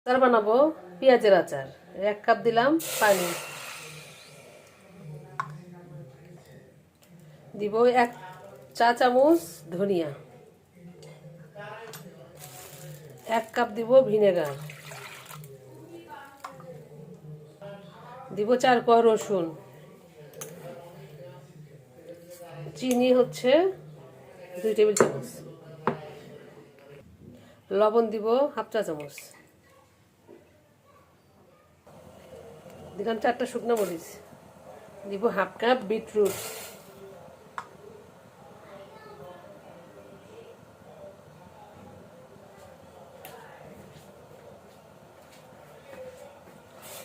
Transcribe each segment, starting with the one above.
আচার বানাবো, পেঁয়াজের আচার। 1 কাপ দিলাম পানি, দিব 1 চা চামচ ধনিয়া, 1 কাপ দিব ভিনেগার, দিব 4 কোয়া রসুন, চিনি হচ্ছে 2 টেবিল চামচ, লবণ দিব হাফ চা চামচ, দিলাম 4টা শুকনো মরিচ, দিব হাফ কাপ বিটরুট,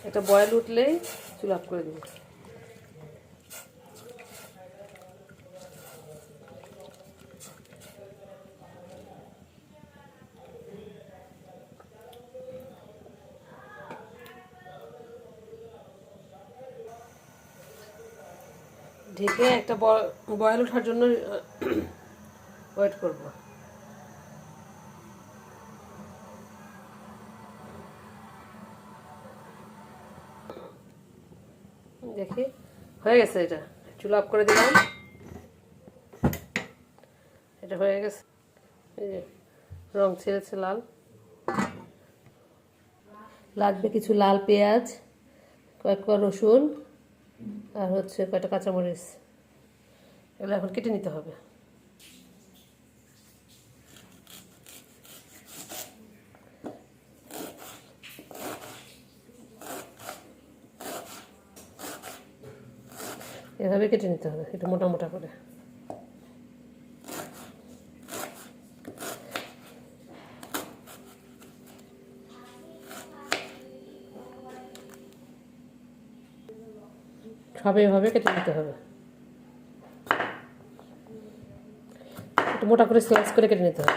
একটা বয়েল উঠলেই চুলা অফ করে দিব। ঢেকে একটা বয়েল ওঠার জন্য ওয়েট করব। দেখি হয়ে গেছে, এটা চুলা অফ করে দিলাম। এটা হয়ে গেছে, এই যে রং ছেড়েছে লাল। লাগবে কিছু লাল পেঁয়াজ, কয়েক কোয়া রসুন, আর হচ্ছে কয়েকটা কাঁচামরিচ। এগুলো এখন কেটে নিতে হবে। এভাবে কেটে নিতে হবে, একটু মোটা মোটা করে। সব এভাবে কেটে নিতে হবে, একটু মোটা করে স্লাইস করে কেটে নিতে হবে।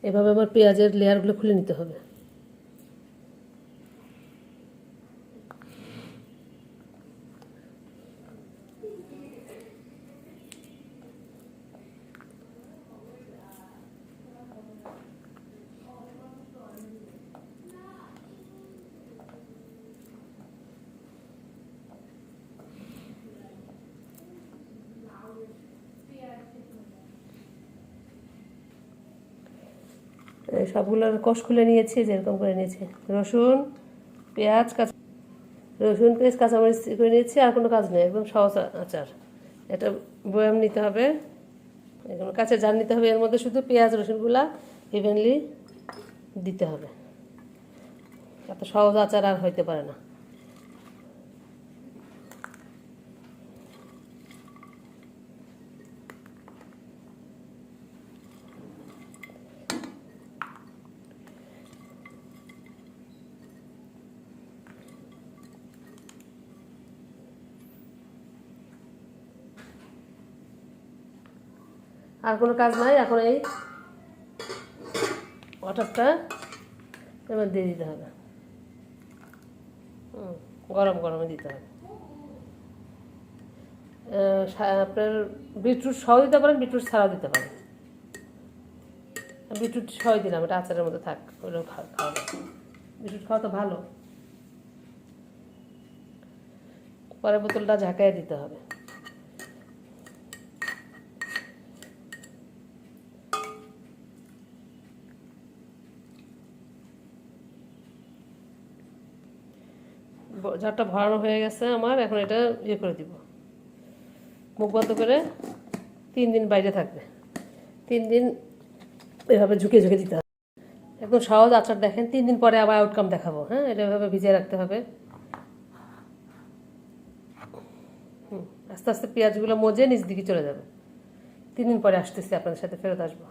এভাবে আমার পেঁয়াজের লেয়ারগুলো খুলে নিতে হবে। সবগুলোর কষ খুলে নিয়েছি, যেরকম করে নিয়েছি। রসুন, পেঁয়াজ, কাঁচামরিচ করে নিয়েছি। আর কোনো কাজ নেই, একদম সহজ আচার। এটা বয়াম নিতে হবে, কাঁচা জার নিতে হবে। এর মধ্যে শুধু পেঁয়াজ রসুনগুলা ইভেনলি দিতে হবে। এত সহজ আচার আর হইতে পারে না। আর কোনো কাজ নাই। এখন এই ওয়াটারটা এবার দিয়ে দিতে হবে, গরম গরমে দিতে হবে। আপনার বিটরুট সহ দিতে পারেন, বিটরুট ছাড়াও দিতে পারেন। বিটরুট সহ দিলাম, এটা আচারের মধ্যে থাক, ওগুলো খাওয়া। বিটরুট খাওয়া তো ভালো। পরে বোতলটা ঝাঁকাইয়ে দিতে হবে। জারটা ভরানো হয়ে গেছে আমার। এখন এটা ইয়ে করে দিব, মুখ বন্ধ করে 3 দিন বাইরে থাকবে। 3 দিন এভাবে ঝুঁকে ঝুঁকে দিতে হবে। একদম সহজ আচার। দেখেন 3 দিন পরে আবার আউটকাম দেখাবো। হ্যাঁ, এটা এভাবে ভিজিয়ে রাখতে হবে। আস্তে আস্তে পেঁয়াজগুলো মজে নিচ দিকে চলে যাবে। 3 দিন পরে আসতেছি, আপনাদের সাথে ফেরত আসবো।